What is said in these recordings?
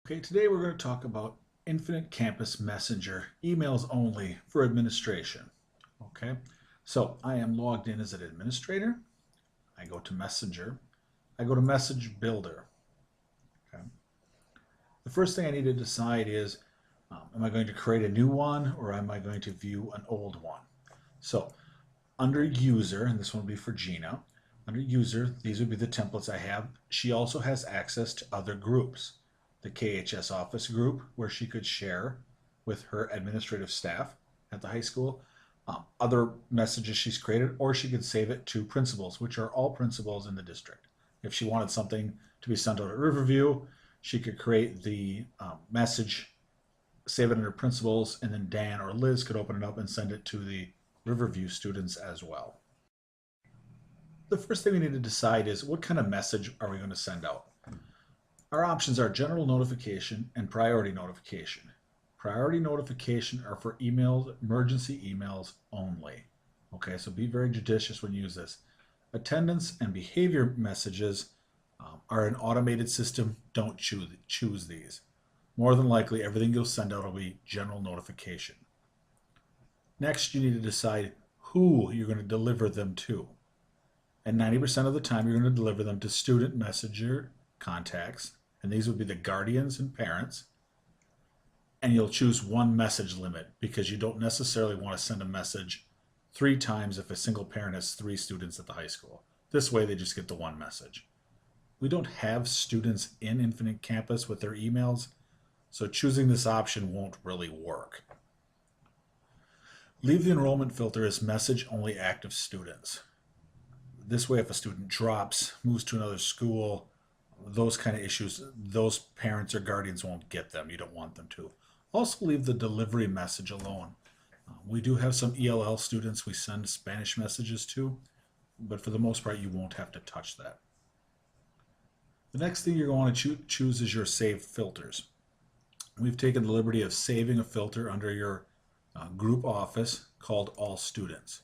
Okay, today we're going to talk about Infinite Campus Messenger, emails only for administration. Okay, so I am logged in as an administrator. I go to Messenger. I go to Message Builder. Okay, the first thing I need to decide is, am I going to create a new one or am I going to view an old one? So under User, and this one will be for Gina, under User, these would be the templates I have. She also has access to other groups. The KHS office group, where she could share with her administrative staff at the high school other messages she's created, or she could save it to principals, which are all principals in the district. If she wanted something to be sent out at Riverview, she could create the message, save it under principals, and then Dan or Liz could open it up and send it to the Riverview students as well. The first thing we need to decide is what kind of message are we going to send out? Our options are general notification and priority notification. Priority notification are for emails, emergency emails only. Okay, so be very judicious when you use this. Attendance and behavior messages are an automated system. Don't choose these. More than likely, everything you'll send out will be general notification. Next, you need to decide who you're going to deliver them to. And 90% of the time, you're going to deliver them to student messenger contacts, and these would be the guardians and parents. And you'll choose one message limit because you don't necessarily want to send a message 3 times if a single parent has 3 students at the high school. This way they just get the one message. We don't have students in Infinite Campus with their emails, so choosing this option won't really work. Leave the enrollment filter as message only active students. This way if a student drops, moves to another school, those kind of issues, those parents or guardians won't get them. You don't want them to. Also leave the delivery message alone. We do have some ELL students we send Spanish messages to, but for the most part you won't have to touch that. The next thing you're going to choose is your save filters. We've taken the liberty of saving a filter under your group office called all students.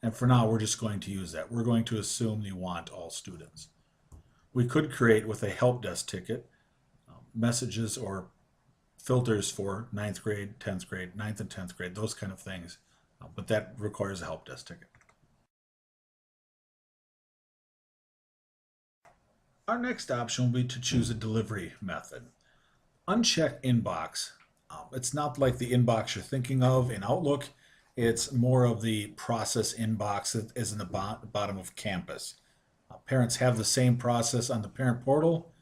And for now we're just going to use that. We're going to assume you want all students. We could create with a help desk ticket messages or filters for 9th grade, 10th grade, 9th and 10th grade, those kind of things, but that requires a help desk ticket. Our next option will be to choose a delivery method. Uncheck inbox. It's not like the inbox you're thinking of in Outlook. It's more of the process inbox that is in the bottom of Campus. Parents have the same process on the parent portal,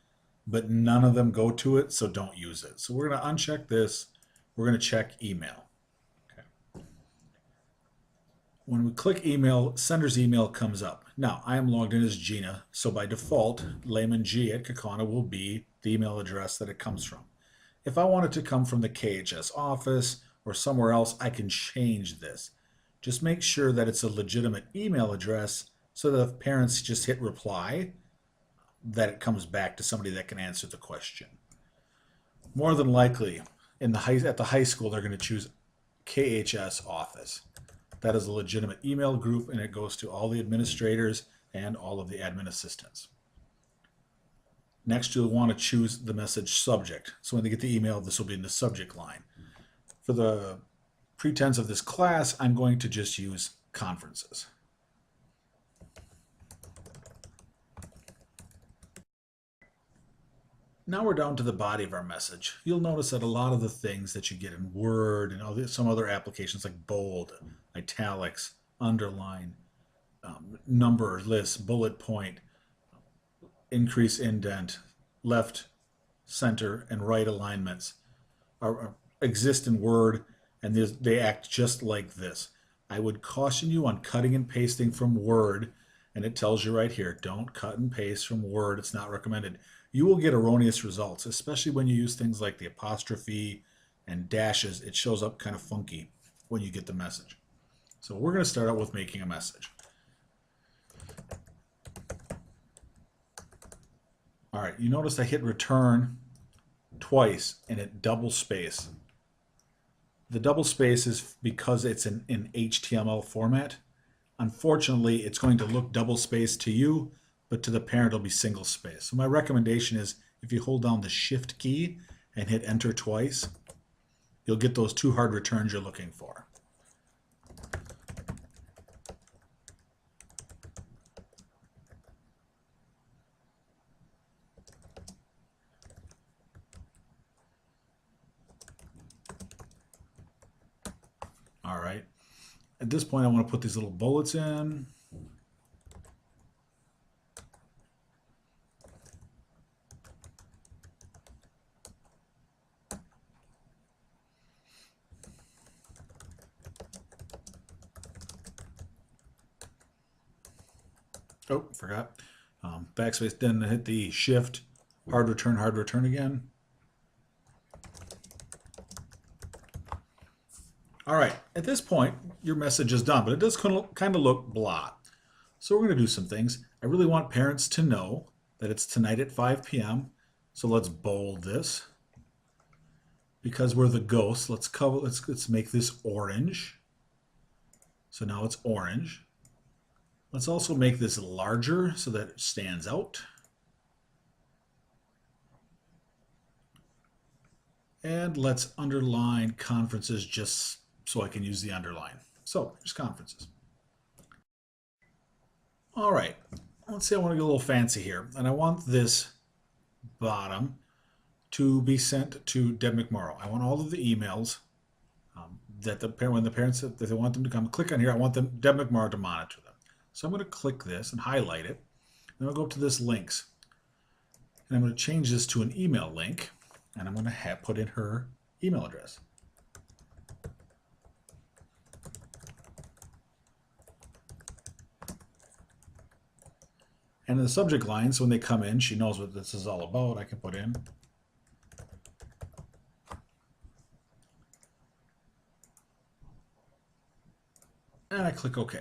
but none of them go to it, so don't use it. So we're going to uncheck this. We're going to check email. Okay. When we click email, sender's email comes up. Now, I am logged in as Gina, so by default, laymanG@Kaukauna will be the email address that it comes from. If I want it to come from the KHS office or somewhere else, I can change this. Just make sure that it's a legitimate email address so that if parents just hit reply, that it comes back to somebody that can answer the question. More than likely, at the high school, they're going to choose KHS office. That is a legitimate email group, and it goes to all the administrators and all of the admin assistants. Next, you'll want to choose the message subject. So when they get the email, this will be in the subject line. For the pretense of this class, I'm going to just use conferences. Now we're down to the body of our message. You'll notice that a lot of the things that you get in Word and some other applications like bold, italics, underline, number, list, bullet point, increase indent, left, center, and right alignments exist in Word, and they act just like this. I would caution you on cutting and pasting from Word, and it tells you right here, don't cut and paste from Word. It's not recommended. You will get erroneous results, especially when you use things like the apostrophe and dashes. It shows up kind of funky when you get the message. So we're going to start out with making a message. All right, you notice I hit return twice and it double space. The double space is because it's in HTML format. Unfortunately, it's going to look double spaced to you, but to the parent it'll be single space. So my recommendation is if you hold down the shift key and hit enter twice, you'll get those 2 hard returns you're looking for. All right. At this point, I want to put these little bullets in. Oh, forgot. Backspace, then hit the shift, hard return again. All right, at this point, your message is done, but it does kind of look blah. So we're going to do some things. I really want parents to know that it's tonight at 5 p.m. So let's bold this. Because we're the ghost, let's make this orange. So now it's orange. Let's also make this larger so that it stands out. And let's underline conferences just so I can use the underline. So here's conferences. All right, let's say I want to get a little fancy here, and I want this bottom to be sent to Deb McMorrow. I want all of the emails that when the parents, if they want them to come, click on here. I want Deb McMorrow to monitor them. So I'm going to click this and highlight it. Then I'll go up to this links, and I'm going to change this to an email link, and I'm going to put in her email address. And in the subject line, so when they come in, she knows what this is all about. I can put in and I click OK.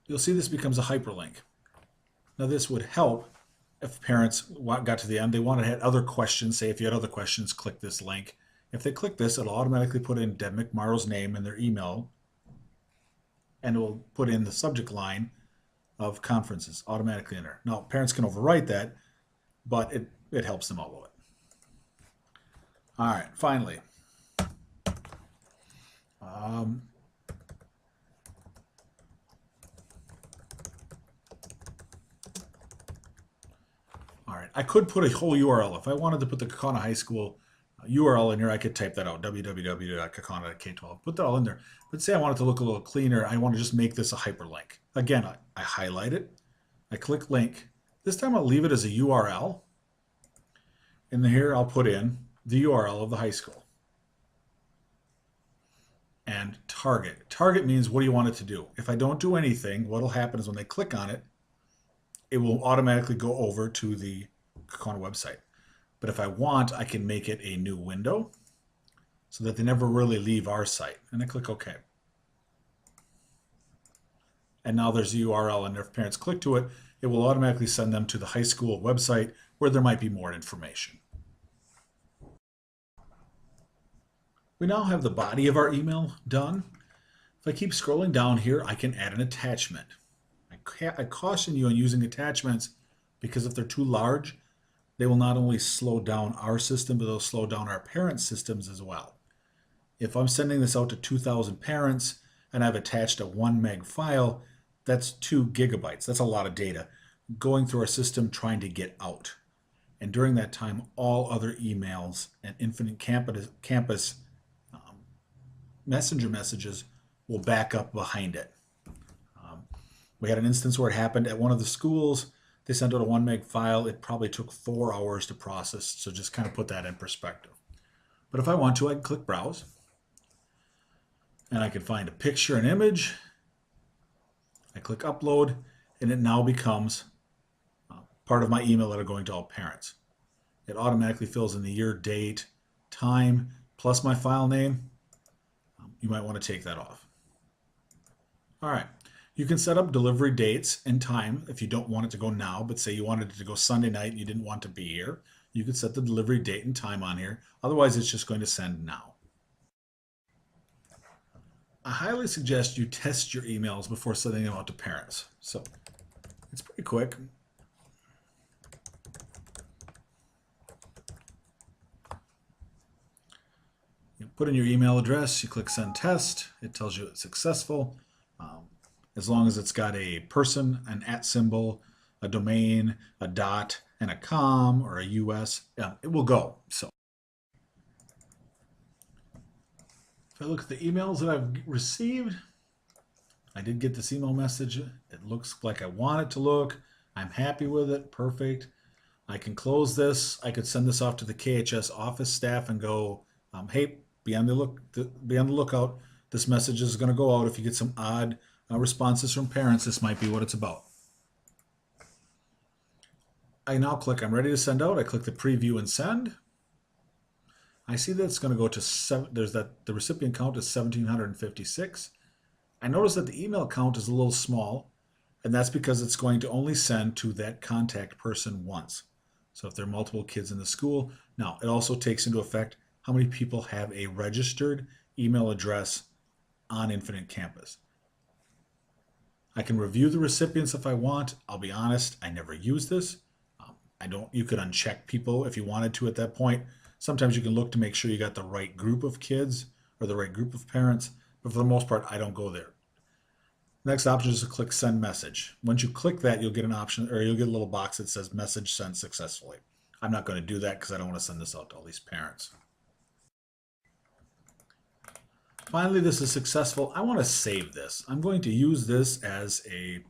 You'll see this becomes a hyperlink. Now this would help if parents got to the end, they wanted to have other questions. Say if you had other questions, click this link. If they click this, it'll automatically put in Deb McMorrow's name and their email, and it will put in the subject line of conferences automatically in there. Now parents can overwrite that, but it helps them all with it. All right, finally. All right, I could put a whole URL. If I wanted to put the Kaukauna High School URL in here, I could type that out, www.kaukauna.k12. Put that all in there. But say I want it to look a little cleaner. I want to just make this a hyperlink. Again, I highlight it. I click link. This time I'll leave it as a URL. And here I'll put in the URL of the high school. And target. Target means what do you want it to do? If I don't do anything, what will happen is when they click on it, it will automatically go over to the Kaukauna website. But if I want, I can make it a new window so that they never really leave our site. And I click OK. And now there's the URL, and if parents click to it, it will automatically send them to the high school website where there might be more information. We now have the body of our email done. If I keep scrolling down here, I can add an attachment. I caution you on using attachments because if they're too large, they will not only slow down our system, but they'll slow down our parents' systems as well. If I'm sending this out to 2,000 parents and I've attached a 1 meg file, that's 2 gigabytes. That's a lot of data going through our system trying to get out. And during that time, all other emails and Infinite Campus messenger messages will back up behind it. We had an instance where it happened at one of the schools. They sent out a 1 meg file. It probably took 4 hours to process. So just kind of put that in perspective. But if I want to, I can click Browse. And I can find a picture and image. I click Upload. And it now becomes part of my email that are going to all parents. It automatically fills in the year, date, time, plus my file name. You might want to take that off. All right. You can set up delivery dates and time if you don't want it to go now, but say you wanted it to go Sunday night and you didn't want to be here. You could set the delivery date and time on here. Otherwise, it's just going to send now. I highly suggest you test your emails before sending them out to parents. So it's pretty quick. You put in your email address, you click send test, it tells you it's successful. As long as it's got a person, an @ symbol, a domain, a dot, and a com or a US, it will go. So if I look at the emails that I've received, I did get this email message. It looks like I want it to look. I'm happy with it. Perfect. I can close this. I could send this off to the KHS office staff and go, hey, be on the lookout. This message is going to go out. If you get some odd responses from parents, this might be what it's about. I now click I'm ready to send out. I click the preview and send. I see that it's going to go to the recipient count is 1,756. I notice that the email count is a little small, and that's because it's going to only send to that contact person once. So if there are multiple kids in the school, now it also takes into effect how many people have a registered email address on Infinite Campus. I can review the recipients if I want. I'll be honest, I never use this. You could uncheck people if you wanted to at that point. Sometimes you can look to make sure you got the right group of kids or the right group of parents, but for the most part, I don't go there. Next option is to click send message. Once you click that, you'll get an option, or you'll get a little box that says message sent successfully. I'm not going to do that because I don't want to send this out to all these parents. Finally, this is successful. I want to save this. I'm going to use this as a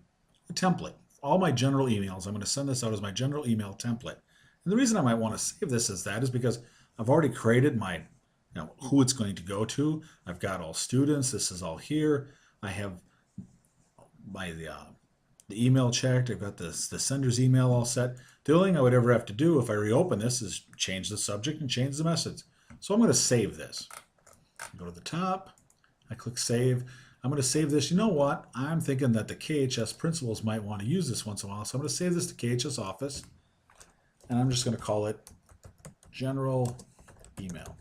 template. All my general emails, I'm going to send this out as my general email template. And the reason I might want to save this as that is because I've already created my, who it's going to go to. I've got all students. This is all here. I have the email checked. I've got the sender's email all set. The only thing I would ever have to do if I reopen this is change the subject and change the message. So I'm going to save this. Go to the top. I click save. I'm going to save this. You know what? I'm thinking that the KHS principals might want to use this once in a while. So I'm going to save this to KHS office. And I'm just going to call it general email.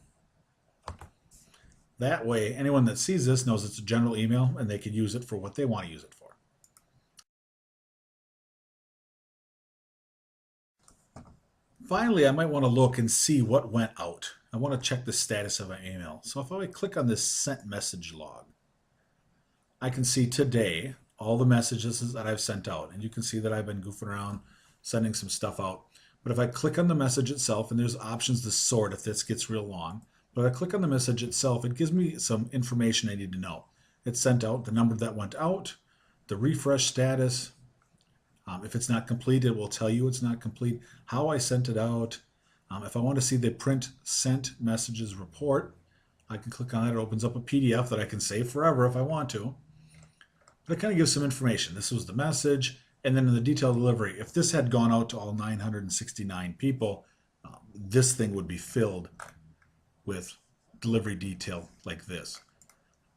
That way, anyone that sees this knows it's a general email and they can use it for what they want to use it for. Finally, I might want to look and see what went out. I want to check the status of an email. So if I click on this sent message log, I can see today all the messages that I've sent out. And you can see that I've been goofing around sending some stuff out. But if I click on the message itself, and there's options to sort if this gets real long, but if I click on the message itself, it gives me some information I need to know. It sent out the number that went out, the refresh status. If it's not complete, it will tell you it's not complete, how I sent it out. If I want to see the print sent messages report, I can click on it. It opens up a PDF that I can save forever if I want to. But it kind of gives some information. This was the message. And then in the detailed delivery, if this had gone out to all 969 people, this thing would be filled with delivery detail like this.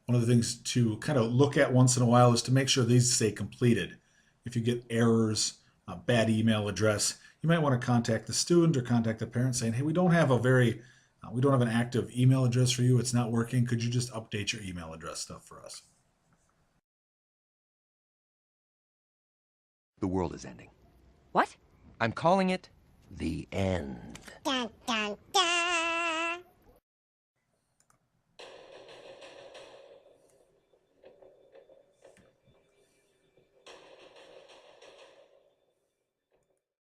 One of the things to kind of look at once in a while is to make sure these say completed. If you get errors, a bad email address, you might want to contact the student or contact the parent saying, hey, we don't have an active email address for you. It's not working. Could you just update your email address stuff for us? The world is ending. What? I'm calling it the end.